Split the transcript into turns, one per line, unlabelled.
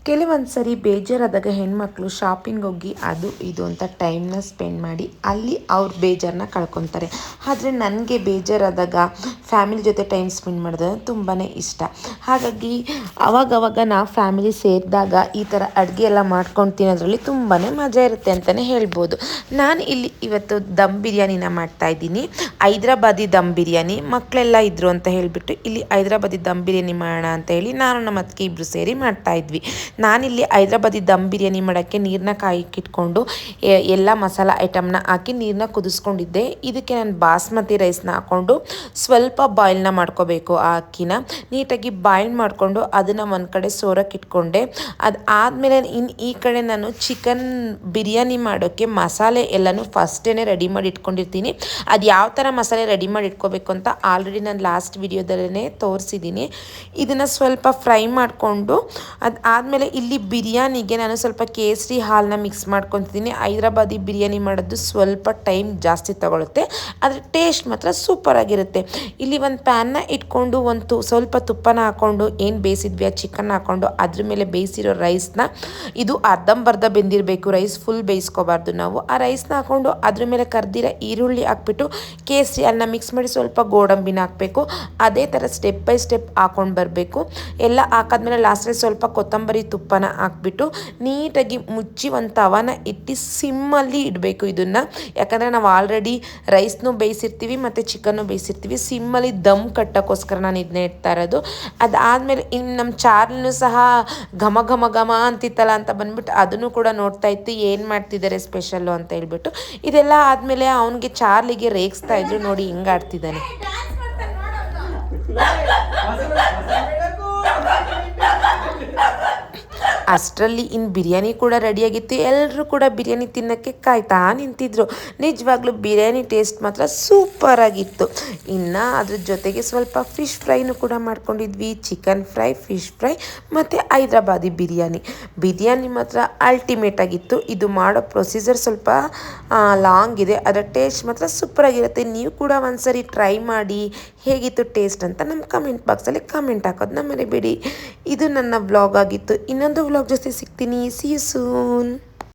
ಕೆಲವೊಂದು ಸರಿ ಬೇಜಾರಾದಾಗ ಹೆಣ್ಮಕ್ಳು ಶಾಪಿಂಗ್ ಹೋಗಿ ಅದು ಇದು ಅಂತ ಟೈಮ್ನ ಸ್ಪೆಂಡ್ ಮಾಡಿ ಅಲ್ಲಿ ಅವ್ರ ಬೇಜಾರನ್ನ ಕಳ್ಕೊತಾರೆ. ಆದರೆ ನನಗೆ ಬೇಜಾರಾದಾಗ ಫ್ಯಾಮಿಲಿ ಜೊತೆ ಟೈಮ್ ಸ್ಪೆಂಡ್ ಮಾಡೋದು ತುಂಬಾ ಇಷ್ಟ. ಹಾಗಾಗಿ ಅವಾಗವಾಗ ನಾವು ಫ್ಯಾಮಿಲಿ ಸೇರಿದಾಗ ಈ ಥರ ಅಡುಗೆ ಎಲ್ಲ ಮಾಡ್ಕೊಂಡು ತಿನ್ನೋದ್ರಲ್ಲಿ ತುಂಬಾ ಮಜಾ ಇರುತ್ತೆ ಅಂತಲೇ ಹೇಳ್ಬೋದು. ನಾನು ಇಲ್ಲಿ ಇವತ್ತು ದಮ್ ಬಿರಿಯಾನಿನ ಮಾಡ್ತಾಯಿದ್ದೀನಿ. ಹೈದ್ರಾಬಾದಿ ದಮ್ ಬಿರಿಯಾನಿ. ಮಕ್ಕಳೆಲ್ಲ ಇದ್ದರು ಅಂತ ಹೇಳಿಬಿಟ್ಟು ಇಲ್ಲಿ ಹೈದ್ರಾಬಾದಿ ದಮ್ ಬಿರಿಯಾನಿ ಮಾಡೋಣ ಅಂತ ಹೇಳಿ ನಾನು ನಮ್ಮ ಅತ್ತಿಗೆ ಇಬ್ಬರು ಸೇರಿ ಮಾಡ್ತಾಯಿದ್ವಿ. ನಾನಿಲ್ಲಿ ಹೈದ್ರಾಬಾದಿ ದಮ್ ಬಿರಿಯಾನಿ ಮಾಡೋಕ್ಕೆ ನೀರನ್ನ ಕಾಯಕ್ಕಿಟ್ಕೊಂಡು ಎಲ್ಲ ಮಸಾಲ ಐಟಮ್ನ ಹಾಕಿ ನೀರನ್ನ ಕುದಿಸ್ಕೊಂಡಿದ್ದೆ. ಇದಕ್ಕೆ ನಾನು ಬಾಸ್ಮತಿ ರೈಸ್ನ ಹಾಕ್ಕೊಂಡು ಸ್ವಲ್ಪ ಬಾಯ್ಲ್ನ ಮಾಡ್ಕೋಬೇಕು. ಆ ಅಕ್ಕಿನ ನೀಟಾಗಿ ಬಾಯ್ಲ್ ಮಾಡಿಕೊಂಡು ಅದನ್ನು ಒಂದು ಕಡೆ ಸೋರಕ್ಕೆ ಇಟ್ಕೊಂಡೆ. ಅದು ಆದಮೇಲೆ ಈ ಕಡೆ ನಾನು ಚಿಕನ್ ಬಿರಿಯಾನಿ ಮಾಡೋಕ್ಕೆ ಮಸಾಲೆ ಎಲ್ಲನೂ ಫಸ್ಟೇ ರೆಡಿ ಮಾಡಿ ಇಟ್ಕೊಂಡಿರ್ತೀನಿ. ಅದು ಯಾವ ಥರ ಮಸಾಲೆ ರೆಡಿ ಮಾಡಿ ಇಟ್ಕೋಬೇಕು ಅಂತ ಆಲ್ರೆಡಿ ನಾನು ಲಾಸ್ಟ್ ವಿಡಿಯೋದಲ್ಲೇ ತೋರಿಸಿದ್ದೀನಿ. ಇದನ್ನು ಸ್ವಲ್ಪ ಫ್ರೈ ಮಾಡಿಕೊಂಡು ಅದು ಆದಮೇಲೆ ಇಲ್ಲಿ ಬಿರಿಯಾನಿಗೆ ನಾನು ಸ್ವಲ್ಪ ಕೇಸರಿ ಹಾಲನ್ನ ಮಿಕ್ಸ್ ಮಾಡ್ಕೊತಿದ್ದೀನಿ. ಹೈದ್ರಾಬಾದಿ ಬಿರಿಯಾನಿ ಮಾಡೋದು ಸ್ವಲ್ಪ ಟೈಮ್ ಜಾಸ್ತಿ ತಗೊಳುತ್ತೆ, ಆದರೆ ಟೇಸ್ಟ್ ಮಾತ್ರ ಸೂಪರಾಗಿರುತ್ತೆ. ಇಲ್ಲಿ ಒಂದು ಪ್ಯಾನ್ನ ಇಟ್ಕೊಂಡು ಸ್ವಲ್ಪ ತುಪ್ಪನ ಹಾಕ್ಕೊಂಡು ಏನು ಬೇಯಿಸಿದ್ವಿ ಆ ಚಿಕನ್ ಹಾಕ್ಕೊಂಡು ಅದ್ರ ಮೇಲೆ ಬೇಯಿಸಿರೋ ರೈಸ್ನ, ಇದು ಅರ್ಧಂಬರ್ಧ ಬೆಂದಿರಬೇಕು, ರೈಸ್ ಫುಲ್ ಬೇಯಿಸ್ಕೋಬಾರ್ದು ನಾವು. ಆ ರೈಸ್ನ ಹಾಕ್ಕೊಂಡು ಅದ್ರ ಮೇಲೆ ಕರ್ದಿರೋ ಈರುಳ್ಳಿ ಹಾಕ್ಬಿಟ್ಟು ಕೇಸರಿ ಹಾಲನ್ನ ಮಿಕ್ಸ್ ಮಾಡಿ ಸ್ವಲ್ಪ ಗೋಡಂಬಿನ ಹಾಕಬೇಕು. ಅದೇ ಥರ ಸ್ಟೆಪ್ ಬೈ ಸ್ಟೆಪ್ ಹಾಕ್ಕೊಂಡು ಬರಬೇಕು. ಎಲ್ಲ ಹಾಕಾದ್ಮೇಲೆ ಲಾಸ್ಟಲ್ಲಿ ಸ್ವಲ್ಪ ಕೊತ್ತಂಬರಿ ತುಪ್ಪನ ಹಾಕ್ಬಿಟ್ಟು ನೀಟಾಗಿ ಮುಚ್ಚಿ ಒಂದು ತವಾನ ಇಟ್ಟು ಸಿಮ್ಮಲ್ಲಿ ಇಡಬೇಕು ಇದನ್ನು. ಯಾಕಂದರೆ ನಾವು ಆಲ್ರೆಡಿ ರೈಸ್ನೂ ಬೇಯಿಸಿರ್ತೀವಿ ಮತ್ತು ಚಿಕನ್ನು ಬೇಯಿಸಿರ್ತೀವಿ. ಸಿಮ್ಮಲ್ಲಿ ದಮ್ ಕಟ್ಟೋಕ್ಕೋಸ್ಕರ ನಾನು ಇದನ್ನೇ ಇಡ್ತಾ ಇರೋದು. ಅದಾದಮೇಲೆ ಇನ್ನು ನಮ್ಮ ಚಾರ್ಲೂ ಸಹ ಘಮ ಘಮ ಘಮ ಅಂತಿತ್ತಲ್ಲ ಅಂತ ಬಂದ್ಬಿಟ್ಟು ಅದನ್ನು ಕೂಡ ನೋಡ್ತಾ ಇತ್ತು, ಏನು ಮಾಡ್ತಿದ್ದಾರೆ ಸ್ಪೆಷಲ್ಲು ಅಂತ ಹೇಳ್ಬಿಟ್ಟು. ಇದೆಲ್ಲ ಆದಮೇಲೆ ಅವನಿಗೆ ಚಾರ್ಲಿಗೆ ರೇಗಿಸ್ತಾ ಇದ್ರು, ನೋಡಿ ಹಿಂಗೆ ಆಡ್ತಿದ್ದಾನೆ. ಅಷ್ಟರಲ್ಲಿ ಇನ್ನು ಬಿರಿಯಾನಿ ಕೂಡ ರೆಡಿಯಾಗಿತ್ತು. ಎಲ್ಲರೂ ಕೂಡ ಬಿರಿಯಾನಿ ತಿನ್ನೋಕ್ಕೆ ಕಾಯ್ತಾ ನಿಂತಿದ್ರು. ನಿಜವಾಗ್ಲೂ ಬಿರಿಯಾನಿ ಟೇಸ್ಟ್ ಮಾತ್ರ ಸೂಪರಾಗಿತ್ತು. ಇನ್ನು ಅದ್ರ ಜೊತೆಗೆ ಸ್ವಲ್ಪ ಫಿಶ್ ಫ್ರೈನೂ ಕೂಡ ಮಾಡ್ಕೊಂಡಿದ್ವಿ. ಚಿಕನ್ ಫ್ರೈ, ಫಿಶ್ ಫ್ರೈ ಮತ್ತು ಹೈದ್ರಾಬಾದಿ ಬಿರಿಯಾನಿ ಮಾತ್ರ ಅಲ್ಟಿಮೇಟ್ ಆಗಿತ್ತು. ಇದು ಮಾಡೋ ಪ್ರೊಸೀಜರ್ ಸ್ವಲ್ಪ ಲಾಂಗ್ ಇದೆ, ಅದರ ಟೇಸ್ಟ್ ಮಾತ್ರ ಸೂಪರಾಗಿರುತ್ತೆ. ನೀವು ಕೂಡ ಒಂದ್ಸರಿ ಟ್ರೈ ಮಾಡಿ ಹೇಗಿತ್ತು ಟೇಸ್ಟ್ ಅಂತ ನಮ್ಮ ಕಮೆಂಟ್ ಬಾಕ್ಸಲ್ಲಿ ಕಮೆಂಟ್ ಹಾಕೋದನ್ನ ಮರಿಬೇಡಿ. ಇದು ನನ್ನ ವ್ಲಾಗ್ ಆಗಿತ್ತು. ಇನ್ನೊಂದು ವ್ಲಾಗ್ ಜೊತೆ ಸಿಗ್ತೀನಿ. See you soon.